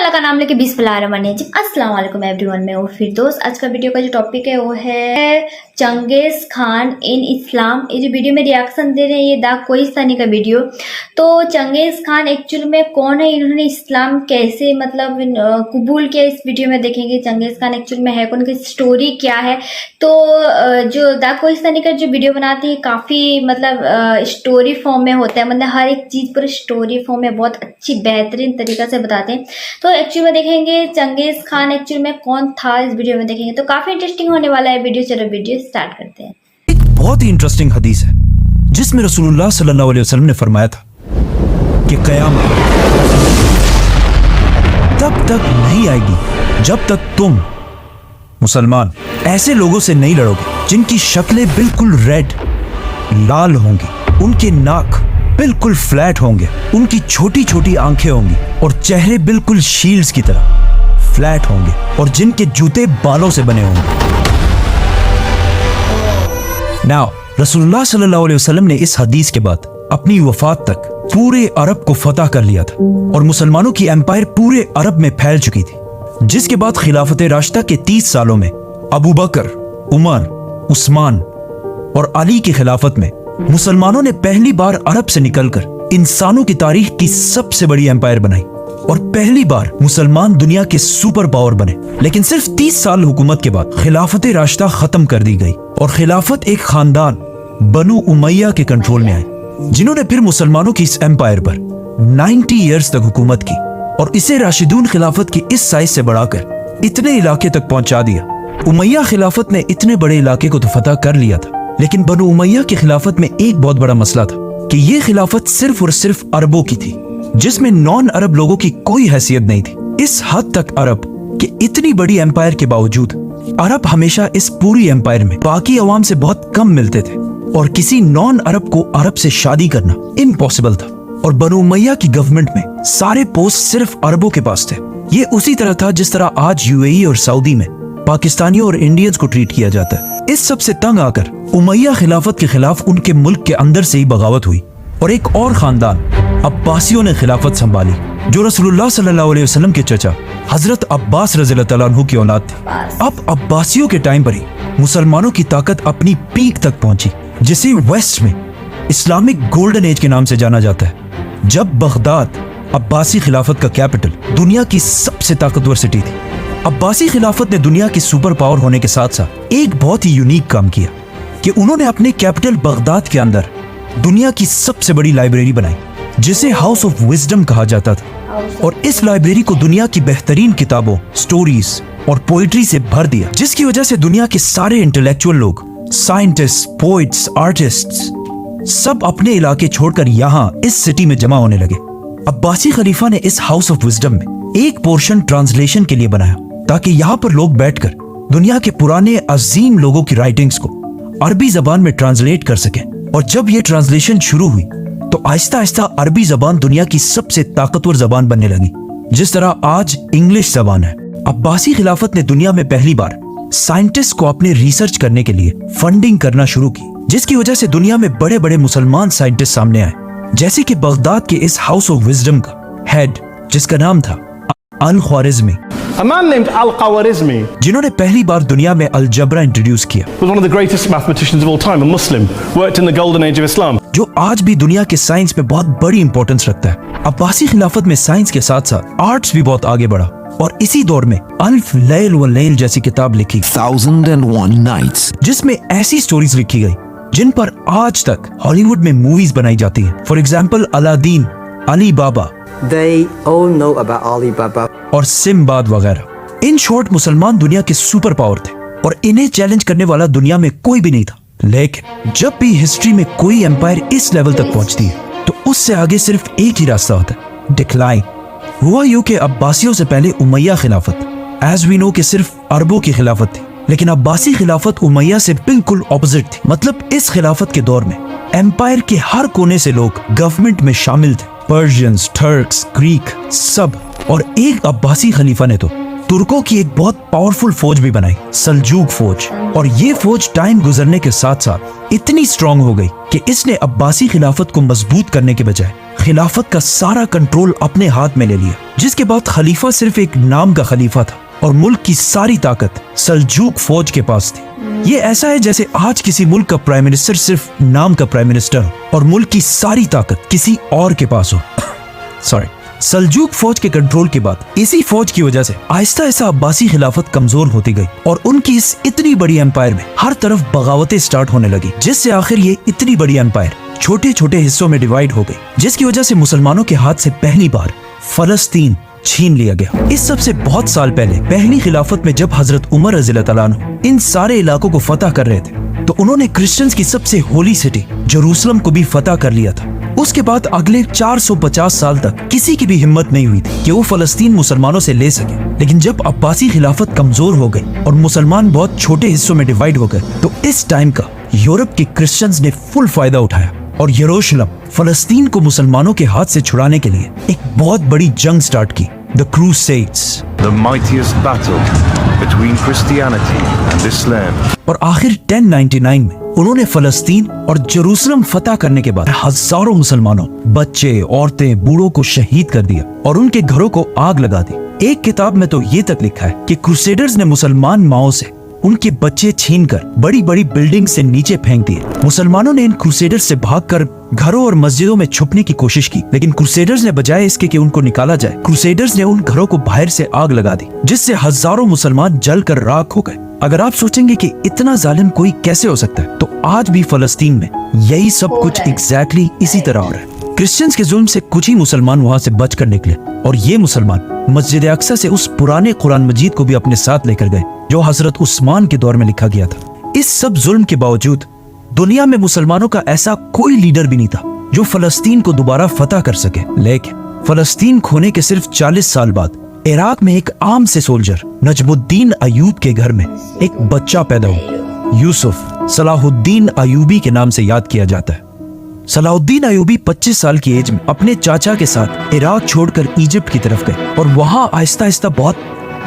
अल्लाह का नाम लेके बिस्मिल्लाहिर्रहमानिर्रहीम। अस्सलाम वालेकुम एवरीवन, मैं हूँ फिरदौस। आज का वीडियो का जो टॉपिक है वो है चंगेज़ खान इन इस्लाम। ये जो वीडियो में रिएक्शन दे रहे हैं ये दा कोहिस्तानी का वीडियो। तो चंगेज़ खान एक्चुअल में कौन है, इन्होंने इस्लाम कैसे मतलब कबूल किया, इस वीडियो में देखेंगे। चंगेज़ खान एक्चुअल में है कौन, की स्टोरी क्या है। तो जो दा कोहिस्तानी का जो वीडियो बनाते हैं काफ़ी मतलब स्टोरी फॉर्म में होता है, मतलब हर एक चीज़ पूरे स्टोरी फॉर्म में बहुत अच्छी बेहतरीन तरीक़ा से बताते हैं। तो एक्चुअल में देखेंगे चंगेज़ खान एक्चुअल में कौन था, इस वीडियो में देखेंगे। तो काफ़ी इंटरेस्टिंग होने वाला है वीडियो। चलो वीडियो स्टार्ट करते हैं। एक बहुत ही इंटरेस्टिंग हदीस है जिसमें रसूलुल्लाह सल्लल्लाहु अलैहि वसल्लम ने फरमाया था कि क़यामत तब तक नहीं आएगी जब तक तुम मुसलमान ऐसे लोगों से नहीं लड़ोगे जिनकी शक्लें बिल्कुल रेड लाल होंगी, उनके नाक बिल्कुल फ्लैट होंगे, उनकी छोटी छोटी आंखें होंगी और चेहरे बिल्कुल शील्ड्स की तरह फ्लैट होंगे और जिनके जूते बालों से बने होंगे। नाउ रसूलुल्लाह सल्लल्लाहु अलैहि वसल्लम ने इस हदीस के बाद अपनी वफात तक पूरे अरब को फतह कर लिया था और मुसलमानों की एम्पायर पूरे अरब में फैल चुकी थी, जिसके बाद खिलाफत राशिदा के 30 सालों में अबू बकर, उमर, उस्मान और अली की खिलाफत में मुसलमानों ने पहली बार अरब से निकलकर इंसानों की तारीख की सबसे बड़ी एम्पायर बनाई और पहली बार मुसलमान दुनिया के सुपर पावर बने। लेकिन सिर्फ 30 साल हुकूमत के बाद खिलाफत राशिदा खत्म कर दी गई और खिलाफत एक खानदान बनु उमैया के कंट्रोल में आई, जिन्होंने फिर मुसलमानों की इस एम्पायर पर 90 ईयर्स तक हुकूमत की और इसे राशिदून खिलाफत की इस साइज से बढ़ाकर इतने इलाके तक पहुंचा दिया। उमैया खिलाफत ने इतने बड़े इलाके को तो फतह कर लिया था, लेकिन बनु उमैया की खिलाफत में एक बहुत बड़ा मसला था कि ये खिलाफत सिर्फ और सिर्फ अरबों की थी, जिसमें नॉन अरब लोगों की कोई हैसियत नहीं थी। इस हद तक अरब कि इतनी बड़ी एम्पायर के बावजूद अरब हमेशा इस पूरी एम्पायर में बाकी अवाम से बहुत कम मिलते थे और किसी नॉन अरब को अरब से शादी करना इम्पॉसिबल था। और बनु उमैया की गवर्नमेंट में सारे पोस्ट सिर्फ अरबों के पास थे। ये उसी तरह था जिस तरह आज यूएई और सऊदी में पाकिस्तानियों और इंडियंस को ट्रीट किया जाता है। इस सब से तंग आकर उमैया खिलाफत के खिलाफ उनके मुल्क के अंदर से ही बगावत हुई और एक और खानदान अब्बासियों ने खिलाफत संभाली, जो रसूलुल्लाह सल्लल्लाहु अलैहि वसल्लम के चचा हजरत अब्बास रज़ियल्लाहु तआला अन्हु की औलाद थे। अब अब्बासियों के टाइम पर ही मुसलमानों की ताकत अपनी पीक तक पहुंची, जिसे वेस्ट में इस्लामिक गोल्डन एज के नाम से जाना जाता है, जब बगदाद अब्बासी खिलाफत का कैपिटल दुनिया की सबसे ताकतवर सिटी थी। अब्बासी खिलाफत ने दुनिया की सुपर पावर होने के साथ साथ एक बहुत ही यूनिक काम किया कि उन्होंने अपने कैपिटल बगदाद के अंदर दुनिया की सबसे बड़ी लाइब्रेरी बनाई, जिसे हाउस ऑफ विजडम कहा जाता था। और इस लाइब्रेरी को दुनिया की बेहतरीन किताबों, स्टोरीज और पोइट्री से भर दिया, जिसकी वजह से दुनिया के सारे इंटेलेक्चुअल लोग, साइंटिस्ट, पोइट्स, आर्टिस्ट्स सब अपने इलाके छोड़कर यहाँ इस सिटी में जमा होने लगे। अब्बासी खलीफा ने इस हाउस ऑफ विजडम में एक पोर्शन ट्रांसलेशन के लिए बनाया, ताकि यहाँ पर लोग बैठकर दुनिया के पुराने अजीम लोगों की राइटिंग्स को अरबी जबान में ट्रांसलेट कर सकें। और जब ये ट्रांसलेशन शुरू हुई तो आहिस्ता आहिस्ता अरबी जबान दुनिया की सबसे ताकतवर जबान बनने लगी, जिस तरह आज इंग्लिश जबान है। अब्बासी खिलाफत ने दुनिया में पहली बार साइंटिस्ट को अपने रिसर्च करने के लिए फंडिंग करना शुरू की, जिसकी वजह से दुनिया में बड़े बड़े मुसलमान साइंटिस्ट सामने आए, जैसे कि बगदाद के इस हाउस ऑफ विजडम का हेड जिसका नाम था अल-ख्वारिज़मी, A man named Al-Khwarizmi जिन्होंने पहली बार दुनिया में अलजबरा इंट्रोड्यूस किया, was one of the greatest mathematicians of all time, a Muslim, worked in the golden age of Islam. जो आज भी दुनिया के साइंस में बहुत बड़ी इंपॉर्टेंस रखता है। अब्बासी खिलाफत में साइंस के साथ साथ आर्ट्स भी बहुत आगे बढ़ा और इसी दौर में अल्फ लैल व लैल जैसी किताब लिखी, 1001 Nights, जिसमें ऐसी स्टोरीज लिखी गई जिन पर आज तक हॉलीवुड में मूवीज बनाई जाती हैं। For example Aladdin, Ali Baba, They all know about Alibaba. और सिम्बाद वगैरह। इन शॉर्ट मुसलमान दुनिया के सुपर पावर थे और इन्हें चैलेंज करने वाला दुनिया में कोई भी नहीं था। लेकिन जब भी हिस्ट्री में कोई एम्पायर इस लेवल तक पहुंचती है तो उससे आगे सिर्फ एक ही रास्ता होता है, डिक्लाइन। हुआ यूं कि अब्बासियों से पहले उमैया खिलाफत एज वी नो कि सिर्फ अरबों की खिलाफत थी, लेकिन अब्बासी खिलाफत उमैया से बिल्कुल ऑपोजिट थी। मतलब इस खिलाफत के दौर में एम्पायर के हर कोने से लोग गवर्नमेंट में शामिल थे, पर्शियंस, टर्क्स, ग्रीक सब। और एक अब्बासी खलीफा ने तो तुर्कों की एक बहुत पावरफुल फौज भी बनाई, सल्जूक फौज, और ये फौज टाइम गुजरने के साथ साथ इतनी स्ट्रांग हो गई कि इसने अब्बासी खिलाफत को मजबूत करने के बजाय खिलाफत का सारा कंट्रोल अपने हाथ में ले लिया, जिसके बाद खलीफा सिर्फ एक नाम का खलीफा था और मुल्क की सारी ताकत सल्जूक फौज के पास थी। ये ऐसा है जैसे आज किसी मुल्क का प्राइम मिनिस्टर सिर्फ नाम का प्राइम मिनिस्टर हो और मुल्क की सारी ताकत किसी और के पास हो। सॉरी। सल्जूक फौज के कंट्रोल के बाद इसी फौज की वजह से आहिस्ता आहिस्ता अब्बासी खिलाफत कमजोर होती गई और उनकी इस इतनी बड़ी एम्पायर में हर तरफ बगावतें स्टार्ट होने लगी, जिससे आखिर ये इतनी बड़ी एम्पायर छोटे छोटे हिस्सों में डिवाइड हो गई, जिसकी वजह से मुसलमानों के हाथ से पहली बार फलस्तीन छीन लिया गया। इस सबसे बहुत साल पहले पहली खिलाफत में जब हजरत उमर रज़ियल्लाहु तआला अन्हु इन सारे इलाकों को फतह कर रहे थे तो उन्होंने क्रिश्चियंस की सबसे होली सिटी जेरूसलम को भी फतह कर लिया था। उसके बाद अगले 450 साल तक किसी की भी हिम्मत नहीं हुई थी कि वो फलस्तीन मुसलमानों से ले सके। लेकिन जब अब्बासी खिलाफत कमजोर हो गई और मुसलमान बहुत छोटे हिस्सों में डिवाइड हो गए तो इस टाइम का यूरोप के क्रिश्चियंस ने फुल फायदा उठाया और यरूशलेम फलस्तीन को मुसलमानों के हाथ से छुड़ाने के लिए एक बहुत बड़ी जंग स्टार्ट की, the crusades. The mightiest battle between Christianity and Islam. और आखिर 1099 में उन्होंने फलस्तीन और जेरूसलम फतह करने के बाद हजारों मुसलमानों, बच्चे, औरतें, बूढ़ों को शहीद कर दिया और उनके घरों को आग लगा दी। एक किताब में तो ये तक लिखा है कि क्रूसेडर्स ने मुसलमान माओं से उनके बच्चे छीनकर बड़ी बड़ी बिल्डिंग से नीचे फेंक दिए। मुसलमानों ने इन क्रूसेडर्स से भागकर घरों और मस्जिदों में छुपने की कोशिश की, लेकिन क्रूसेडर्स ने बजाय इसके कि उनको निकाला जाए, क्रूसेडर्स ने उन घरों को बाहर से आग लगा दी, जिससे हजारों मुसलमान जलकर राख हो गए। अगर आप सोचेंगे कि इतना जालिम कोई कैसे हो सकता है, तो आज भी फलस्तीन में यही सब कुछ एग्जैक्टली इसी तरह हो रहा है। क्रिश्चियंस के जुल्म से कुछ ही मुसलमान वहाँ से बचकर निकले और ये मुसलमान मस्जिद अक्सा से उस पुराने कुरान मजीद को भी अपने साथ लेकर गए जो हजरत उस्मान के दौर में लिखा गया था। इस सब जुल्म के बावजूद दुनिया में मुसलमानों का ऐसा कोई लीडर भी नहीं था जो फलस्तीन को दोबारा फतह कर सके। लेकिन फलस्तीन खोने के सिर्फ 40 साल बाद इराक में एक आम से सोल्जर नजमुद्दीन अयूब के घर में एक बच्चा पैदा हुआ। यूसुफ सलाहुद्दीन अयूबी के नाम से याद किया जाता है। सलाहुद्दीन अयूबी 25 साल की एज में अपने चाचा के साथ इराक छोड़कर इजिप्ट की तरफ गए और वहां आहिस्ता आहिस्ता बहुत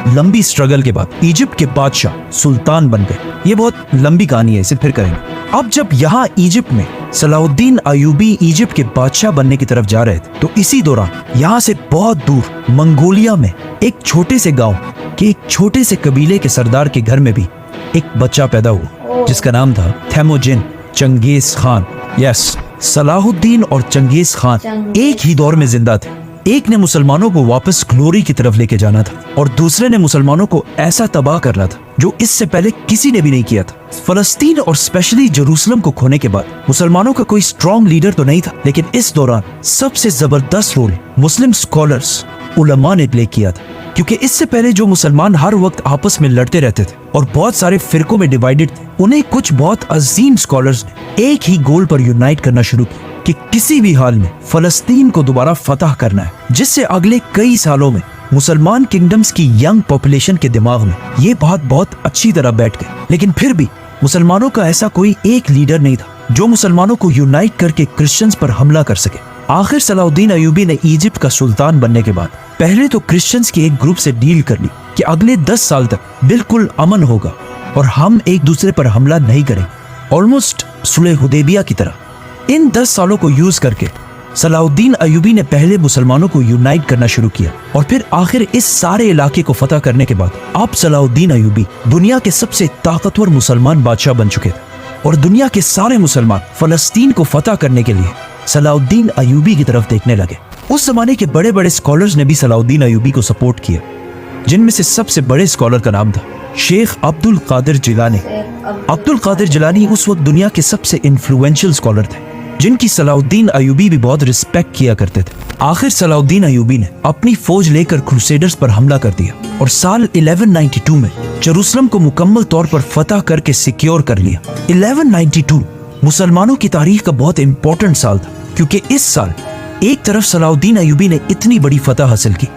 लंबी स्ट्रगल के बाद इजिप्ट के बादशाह सुल्तान बन गए। ये बहुत लंबी कहानी है, इसे फिर करेंगे। अब जब यहाँ इजिप्ट में सलाहुद्दीन अयूबी इजिप्ट के बादशाह बनने की तरफ जा रहे थे तो इसी दौरान यहाँ से बहुत दूर मंगोलिया में एक छोटे से गांव के एक छोटे से कबीले के सरदार के घर में भी एक बच्चा पैदा हुआ जिसका नाम था Temujin Genghis Khan. Yes, Salahuddin और चंगेज खान एक ही दौर में जिंदा थे। एक ने मुसलमानों को वापस ग्लोरी की तरफ लेके जाना था और दूसरे ने मुसलमानों को ऐसा तबाह करना था जो इससे पहले किसी ने भी नहीं किया था। फलस्तीन और स्पेशली जेरूसलम को खोने के बाद मुसलमानों का कोई स्ट्रॉन्ग लीडर तो नहीं था, लेकिन इस दौरान सबसे जबरदस्त रोल मुस्लिम स्कॉलर्स उलमा ने प्ले किया था, क्योंकि इससे पहले जो मुसलमान हर वक्त आपस में लड़ते रहते थे और बहुत सारे फिरकों में डिवाइडेड थे, उन्हें कुछ बहुत अजीम स्कॉलर्स ने एक ही गोल पर यूनाइट करना शुरू किया कि किसी भी हाल में फलस्तीन को दोबारा फतह करना है, जिससे अगले कई सालों में मुसलमान किंगडम्स की यंग पॉपुलेशन के दिमाग में ये बात बहुत अच्छी तरह बैठ गई। लेकिन फिर भी मुसलमानों का ऐसा कोई एक लीडर नहीं था जो मुसलमानों को यूनाइट करके क्रिश्चियंस पर हमला कर सके। आखिर सलाहुद्दीन अयूबी ने इजिप्ट का सुल्तान बनने के बाद पहले तो क्रिश्चियंस के एक ग्रुप से डील कर ली कि अगले 10 साल तक बिल्कुल अमन होगा और हम एक दूसरे पर हमला नहीं करेंगे, ऑलमोस्ट सुलह हुदैबिया की तरह। इन 10 सालों को यूज करके सलाहुद्दीन अयूबी ने पहले मुसलमानों को यूनाइट करना शुरू किया और फिर आखिर इस सारे इलाके को फतह करने के बाद अब सलाहुद्दीन अयूबी दुनिया के सबसे ताकतवर मुसलमान बादशाह बन चुके थे और दुनिया के सारे मुसलमान फलस्तीन को फतह करने के लिए सलाहुद्दीन अयूबी की तरफ देखने लगे। उस जमाने के बड़े बड़े स्कॉलर्स ने भी सलाहुद्दीन अयूबी को सपोर्ट किया, जिनमें से सबसे बड़े स्कॉलर का नाम था शेख अब्दुल कादिर जिलानी। अब्दुल कादिर जिलानी उस वक्त दुनिया के सबसे इन्फ्लुएंशियल स्कॉलर थे, जिनकी सलाहुद्दीन अयूबी भी बहुत रिस्पेक्ट किया करते थे। आखिर सलाहुद्दीन अयूबी ने अपनी फौज लेकर क्रूसेडर्स पर हमला कर दिया और साल 1192 में जेरूसलम को मुकम्मल तौर पर फतह करके सिक्योर कर लिया। 1192 मुसलमानों की तारीख का बहुत इंपॉर्टेंट साल था, क्योंकि इस साल एक तरफ सलाहुद्दीन अयूबी ने इतनी बड़ी फतह हासिल की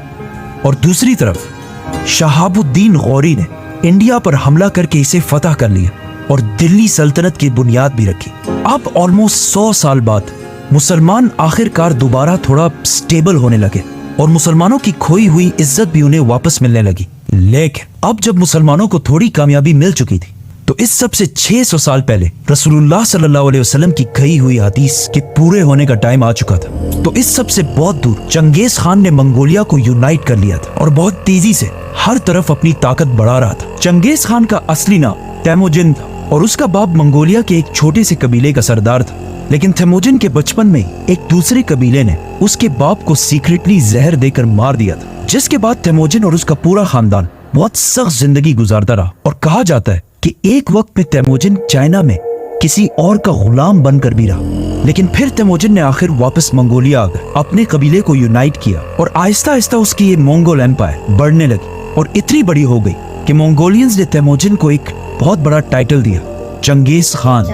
और दूसरी तरफ शहाबुद्दीन गौरी ने इंडिया पर हमला करके इसे फतह कर लिया और दिल्ली सल्तनत की बुनियाद भी रखी। अब ऑलमोस्ट 100 साल बाद मुसलमान आखिरकार दोबारा थोड़ा स्टेबल होने लगे और मुसलमानों की खोई हुई इज्जत भी उन्हें वापस मिलने लगी। लेकिन अब जब मुसलमानों को थोड़ी कामयाबी मिल चुकी थी तो इस सब से 600 साल पहले रसूलुल्लाह सल्लल्लाहु अलैहि वसल्लम की कही हुई हदीस के पूरे होने का टाइम आ चुका था। तो इस सब से बहुत दूर चंगेज खान ने मंगोलिया को यूनाइट कर लिया था और बहुत तेजी से हर तरफ अपनी ताकत बढ़ा रहा था। चंगेज खान का असली नाम तैमोजिन था और उसका बाप मंगोलिया के एक छोटे से कबीले का सरदार था। लेकिन तैमोजिन के बचपन में ही एक दूसरे कबीले ने उसके बाप को सीक्रेटली जहर देकर मार दिया था, जिसके बाद तैमोजिन और उसका पूरा खानदान बहुत सख्त जिंदगी गुजारता रहा। और कहा जाता है कि एक वक्त में तैमोजिन चाइना में किसी और का गुलाम बनकर भी रहा, लेकिन फिर तैमोजिन ने आखिर वापस मंगोलिया आकर अपने कबीले को यूनाइट किया और आहिस्ता आहिस्ता उसकी ये मंगोल एम्पायर बढ़ने लगी और इतनी बड़ी हो गई कि मंगोलियंस ने तैमोजिन को एक बहुत बड़ा टाइटल दिया, चंगेज खान,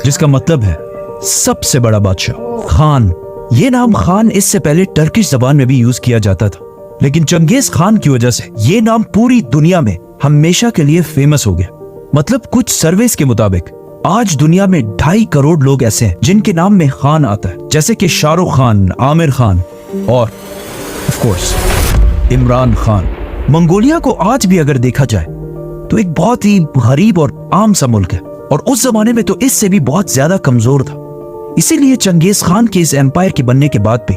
जिसका मतलब है सबसे बड़ा बादशाह। खान, ये नाम खान इससे पहले टर्किश जबान में भी यूज किया जाता था, लेकिन चंगेज खान की वजह से ये नाम पूरी दुनिया में हमेशा के लिए फेमस हो गया। मतलब कुछ सर्वेस के मुताबिक आज दुनिया में 2.5 करोड़ लोग ऐसे हैं जिनके नाम में खान आता है, जैसे कि शाहरुख खान, आमिर खान और of course Imran Khan. Mongolia को आज भी अगर देखा जाए तो एक बहुत ही गरीब और आम सा मुल्क है और उस जमाने में तो इससे भी बहुत ज्यादा कमजोर था। इसीलिए चंगेज खान के इस एम्पायर के बनने के बाद भी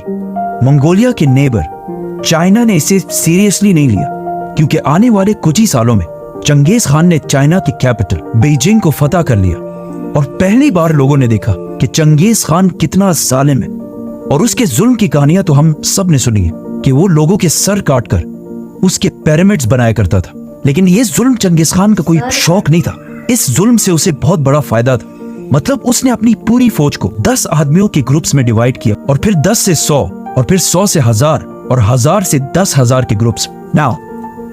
मंगोलिया के नेबर चाइना ने इसे सीरियसली नहीं लिया, क्योंकि आने वाले कुछ ही सालों में चंगेज खान ने चाइना की कैपिटल बीजिंग को फतह कर लिया और पहली बार लोगों ने देखा कि चंगेज खान कितना जालिम है। और उसके जुल्म की कहानियां तो हम सब ने सुनी है कि वो लोगों के सर काटकर उसके पिरामिड्स बनाया करता था। लेकिन ये जुल्म चंगेज खान का कोई शौक नहीं था, इस जुल्म से उसे बहुत बड़ा फायदा था। मतलब उसने अपनी पूरी फौज को 10 आदमियों के ग्रुप्स में डिवाइड किया और फिर 10 से 100 और फिर 100 से 1000 और 1000 से 10,000 के ग्रुप्स। नाउ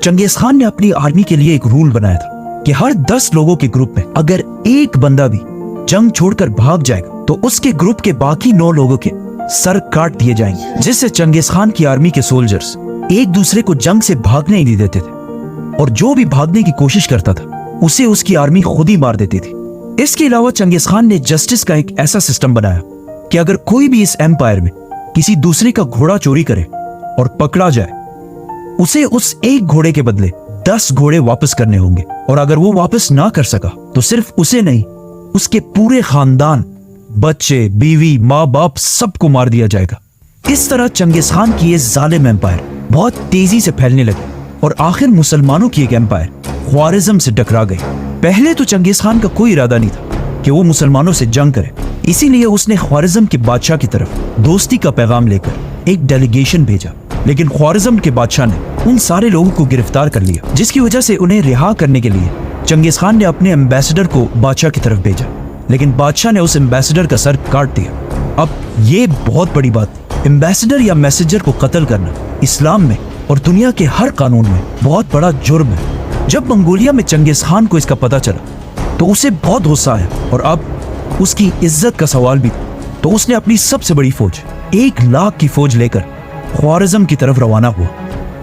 चंगेज खान ने अपनी आर्मी के लिए एक रूल बनाया था कि हर 10 लोगों के ग्रुप में अगर एक बंदा भी जंग छोड़कर भाग जाएगा तो उसके ग्रुप के बाकी 9 लोगों के सर काट दिए जाएंगे, जिससे चंगेज खान की आर्मी के सोल्जर्स एक दूसरे को जंग से भागने ही नहीं देते थे और जो भी भागने की कोशिश करता था उसे उसकी आर्मी खुद ही मार देती थी। इसके अलावा चंगेज खान ने जस्टिस का एक ऐसा सिस्टम बनाया कि अगर कोई भी इस एम्पायर में किसी दूसरे का घोड़ा चोरी करे और पकड़ा जाए, उसे उस एक घोड़े के बदले 10 घोड़े वापस करने होंगे और अगर वो वापस ना कर सका तो सिर्फ उसे नहीं, उसके पूरे खानदान, बच्चे, बीवी, माँ बाप सबको मार दिया जाएगा। इस तरह चंगेज खान की ये जालिम एम्पायर बहुत तेजी से फैलने लगी और आखिर मुसलमानों की एक एम्पायर ख्वारिज्म से टकरा गई। पहले तो चंगेज खान का कोई इरादा नहीं था कि वो मुसलमानों से जंग करे, इसीलिए उसने ख्वारिज्म के बादशाह की तरफ दोस्ती का पैगाम लेकर एक डेलीगेशन भेजा। लेकिन ख्वारिज्म के बादशाह ने उन सारे लोगों को गिरफ्तार कर लिया, जिसकी वजह से उन्हें रिहा करने के लिए चंगेज खान ने अपने एम्बेसडर को बादशाह की तरफ भेजा, लेकिन बादशाह ने उस एम्बेसडर का सर काट दिया। अब ये बहुत बड़ी बात, एम्बेसडर या मैसेजर को कत्ल करना इस्लाम में और दुनिया के हर कानून में बहुत बड़ा जुर्म है। जब मंगोलिया में चंगेज खान को इसका पता चला तो उसे बहुत गुस्सा आया और अब उसकी इज्जत का सवाल भी था। तो उसने अपनी सबसे बड़ी फौज 1 लाख की फौज लेकर ख्वारिज्म की तरफ रवाना हुआ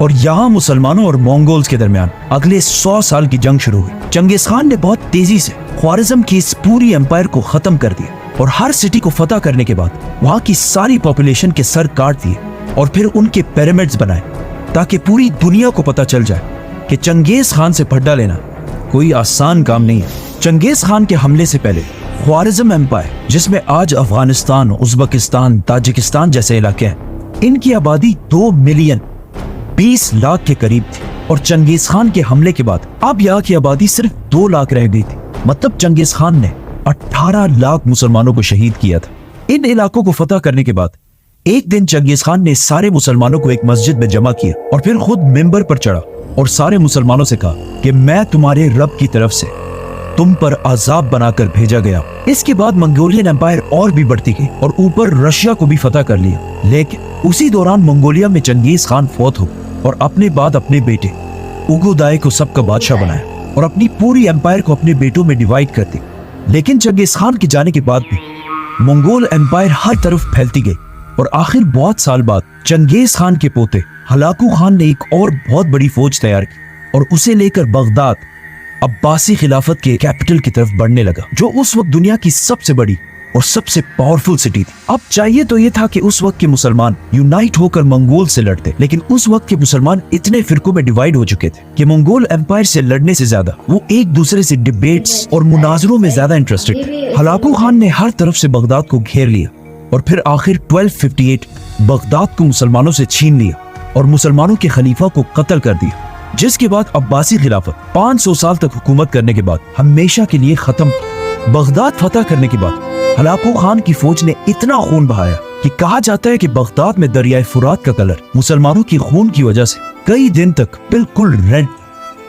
और यहाँ मुसलमानों और मंगोल्स के दरमियान अगले 100 साल की जंग शुरू हुई। चंगेज खान ने बहुत तेजी से ख्वारिज्म की इस पूरी एम्पायर को खत्म कर दिया और हर सिटी को फतह करने के बाद वहाँ की सारी पॉपुलेशन के सर काट दिए और फिर उनके पिरामिड्स बनाए, ताकि पूरी दुनिया को पता चल जाए कि चंगेज खान से फड्डा लेना कोई आसान काम नहीं है। चंगेज खान के हमले से पहले ख्वारिज्म एम्पायर, जिसमें आज अफगानिस्तान, उज्बेकिस्तान, ताजिकिस्तान जैसे इलाके हैं, इनकी आबादी 2 मिलियन 20 लाख के करीब थी और चंगेज खान के हमले के बाद अब यहाँ की आबादी सिर्फ 2 लाख रह गई थी। मतलब चंगेज खान ने 18 लाख मुसलमानों को शहीद किया था। इन इलाकों को फतह करने के बाद एक दिन चंगेज खान ने सारे मुसलमानों को एक मस्जिद में जमा किया और फिर खुद मिंबर पर चढ़ा और सारे मुसलमानों से कहा कि मैं तुम्हारे रब की तरफ से तुम पर अजाब बनाकर भेजा गया। इसके बाद मंगोलियन एम्पायर और भी बढ़ती गई और ऊपर रशिया को भी फतह कर लिया। लेकिन उसी दौरान मंगोलिया में चंगेज खान फौत हो और अपने बाद अपने बेटे उगुदाई को सबका बादशाह बनाया और अपनी पूरी एम्पायर को अपने बेटों में डिवाइड कर दी। लेकिन चंगेज खान के जाने के बाद भी मंगोल एम्पायर हर तरफ फैलती गई और आखिर बहुत साल बाद चंगेज खान के पोते हलाकू खान ने एक और बहुत बड़ी फौज तैयार की और उसे लेकर बगदाद अब्बासी खिलाफत के कैपिटल की तरफ बढ़ने लगा, जो उस वक्त दुनिया की सबसे बड़ी और सबसे पावरफुल सिटी थी। अब चाहिए तो ये था कि उस वक्त के मुसलमान यूनाइट होकर मंगोल से लड़ते, लेकिन उस वक्त के मुसलमान इतने फिरकों में डिवाइड हो चुके थे कि मंगोल एम्पायर से लड़ने से ज्यादा वो एक दूसरे से डिबेट्स और मुनाजरों में ज्यादा इंटरेस्टेड थे। हलाकू खान ने हर तरफ से बगदाद को घेर लिया और फिर आखिर 1258 बगदाद को मुसलमानों से छीन लिया और मुसलमानों के खलीफा को कत्ल कर दिया, जिसके बाद अब्बासी खिलाफत 500 साल तक हुकूमत करने के बाद हमेशा के लिए खत्म। बगदाद फतह करने के बाद हलाकू खान की फौज ने इतना खून बहाया कि कहा जाता है कि बगदाद में दरियाए फुरात का कलर मुसलमानों की खून की वजह से कई दिन तक बिल्कुल रेड,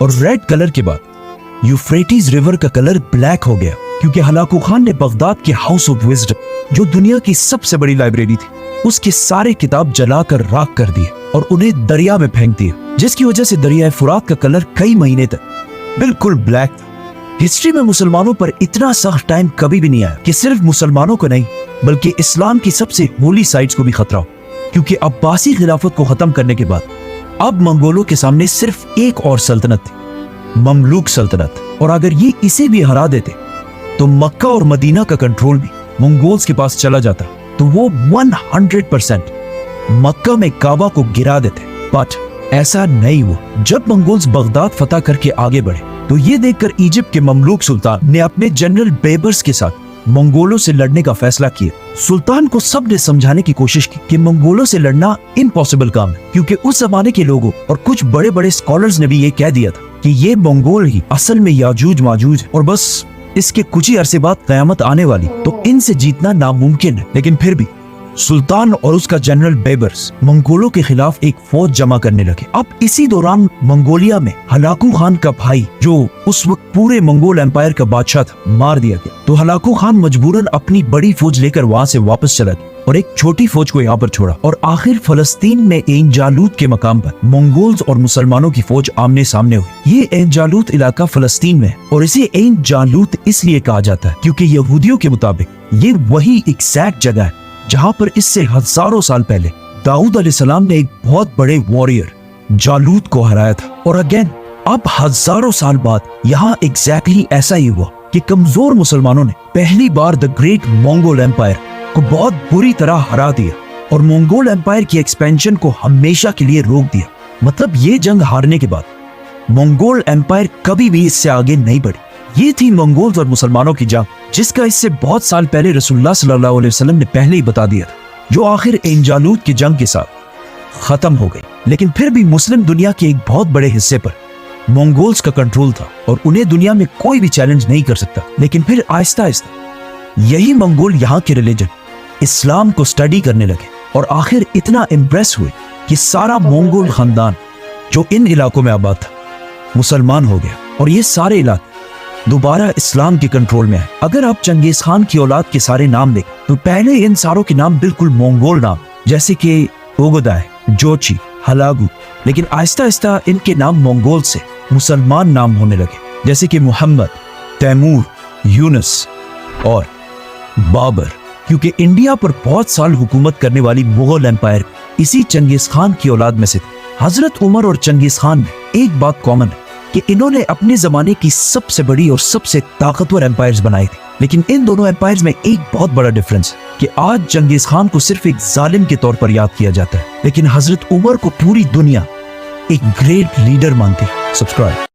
और रेड कलर के बाद यूफ्रेटिस रिवर का कलर ब्लैक हो गया, क्योंकि हलाकू खान ने बगदाद के हाउस ऑफ विजडम, जो दुनिया की सबसे बड़ी लाइब्रेरी थी, उसके सारे किताब जलाकर राख कर दिए और उन्हें दरिया में फेंक दिए, जिसकी वजह से दरियाए फुरात का कलर कई महीने तक बिल्कुल ब्लैक था। हिस्ट्री में मुसलमानों पर इतना सख्त टाइम कभी भी नहीं आया कि सिर्फ मुसलमानों को नहीं बल्कि इस्लाम की सबसे होली साइट्स को भी खतरा हो, क्योंकि अब्बासी खिलाफत को खत्म करने के बाद अब मंगोलों के सामने सिर्फ एक और सल्तनत थी, ममलूक सल्तनत, और अगर ये इसे भी हरा देते तो मक्का और मदीना का कंट्रोल भी मंगोल्स के पास चला जाता, तो वो 100% मक्का में काबा को गिरा देते। बट ऐसा नहीं हुआ। जब मंगोल्स बगदाद फतह करके आगे बढ़े तो ये देखकर इजिप्ट के ममलूक सुल्तान ने अपने जनरल बेबर्स के साथ मंगोलों से लड़ने का फैसला किया। सुल्तान को सबने समझाने की कोशिश की कि मंगोलों से लड़ना इम्पॉसिबल काम है, क्योंकि उस जमाने के लोगों और कुछ बड़े बड़े स्कॉलर्स ने भी ये कह दिया था कि ये मंगोल ही असल में याजूज माजूज और बस इसके कुछ ही अरसे बाद कयामत आने वाली, तो इनसे जीतना नामुमकिन है। लेकिन फिर भी सुल्तान और उसका जनरल बेबर्स मंगोलों के खिलाफ एक फौज जमा करने लगे। अब इसी दौरान मंगोलिया में हलाकू खान का भाई, जो उस वक्त पूरे मंगोल एम्पायर का बादशाह था, मार दिया गया। तो हलाकू खान मजबूरन अपनी बड़ी फौज लेकर वहां से वापस चला गया और एक छोटी फौज को यहाँ पर छोड़ा, और आखिर फलस्तीन में एन जालूत के मकाम पर मंगोल्स और मुसलमानों की फौज आमने सामने हुई। ये एन जालूत इलाका फलस्तीन में है और इसे एन जालूत इसलिए कहा जाता है क्योंकि यहूदियों के मुताबिक ये वही एग्जैक्ट जगह है जहाँ पर इससे हजारों साल पहले दाऊद अलैहिस्सलाम ने एक बहुत बड़े वॉरियर जालूत को हराया था। और अगेन अब हजारों साल बाद यहाँ एग्जैक्टली ऐसा ही हुआ कि कमजोर मुसलमानों ने पहली बार द ग्रेट मंगोल एम्पायर को बहुत बुरी तरह हरा दिया और मंगोल एम्पायर की एक्सपेंशन को हमेशा के लिए रोक दिया। मतलब ये जंग हारने के बाद मंगोल एम्पायर कभी भी इससे आगे नहीं बढ़ी। ये थी मंगोल्स और मुसलमानों की जंग, जिसका इससे बहुत साल पहले रसूलुल्लाह सल्लल्लाहु अलैहि वसल्लम ने पहले ही बता दिया था, जो आखिर एन जालूत की जंग के साथ खत्म हो गई। लेकिन फिर भी मुस्लिम दुनिया के एक बहुत बड़े हिस्से पर मंगोल्स का कंट्रोल था और उन्हें दुनिया में कोई भी चैलेंज नहीं कर सकता। लेकिन फिर आहिस्ता आहिस्ता यही मंगोल यहाँ के रिलीजन इस्लाम को स्टडी करने लगे और आखिर इतना इम्प्रेस हुए कि सारा मंगोल खानदान जो इन इलाकों में आबाद था मुसलमान हो गया और ये सारे इलाके दोबारा इस्लाम के कंट्रोल में है। अगर आप चंगेज खान की औलाद के सारे नाम देखें तो पहले इन सारों के नाम बिल्कुल मंगोल नाम, जैसे कि ओगोदाय, जोची, हलागू, लेकिन आहिस्ता आहिस्ता इनके नाम मंगोल से मुसलमान नाम होने लगे, जैसे कि मोहम्मद, तैमूर, यूनुस और बाबर, क्योंकि इंडिया पर बहुत साल हुकूमत करने वाली मुगल एम्पायर इसी चंगेज खान की औलाद में से थे। हजरत उमर और चंगेज खान में एक बात कॉमन है कि इन्होंने अपने जमाने की सबसे बड़ी और सबसे ताकतवर एम्पायर्स बनाए थे। लेकिन इन दोनों एम्पायर्स में एक बहुत बड़ा डिफरेंस है कि आज चंगेज खान को सिर्फ एक जालिम के तौर पर याद किया जाता है, लेकिन हजरत उमर को पूरी दुनिया एक ग्रेट लीडर मानती है। सब्सक्राइब।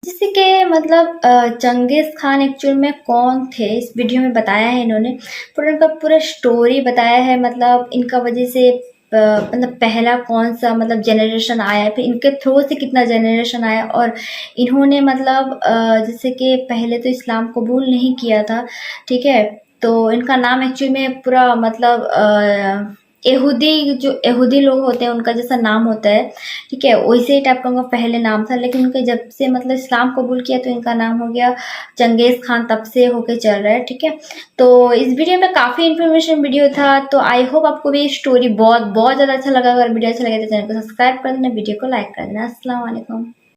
जैसे कि मतलब चंगेज खान एक्चुअल में कौन थे इस वीडियो में बताया है इन्होंने, पूरा इनका पूरा स्टोरी बताया है। मतलब इनका वजह से मतलब पहला कौन सा मतलब जनरेशन आया, फिर इनके थ्रू से कितना जनरेशन आया, और इन्होंने मतलब जैसे कि पहले तो इस्लाम कबूल नहीं किया था, ठीक है, तो इनका नाम एक्चुअली में पूरा मतलब यहूदी, जो यहूदी लोग होते हैं उनका जैसा नाम होता है, ठीक है, वैसे ही टाइप का उनका पहले नाम था। लेकिन उनके जब से मतलब इस्लाम कबूल किया तो इनका नाम हो गया चंगेज खान, तब से होके चल रहा है, ठीक है। तो इस वीडियो में काफ़ी इन्फॉर्मेशन वीडियो था, तो आई होप आपको भी स्टोरी बहुत बहुत ज़्यादा अच्छा लगा। अगर वीडियो अच्छा लगे तो चैनल को सब्सक्राइब कर देना, वीडियो को लाइक कर देना। अस्सलाम वालेकुम।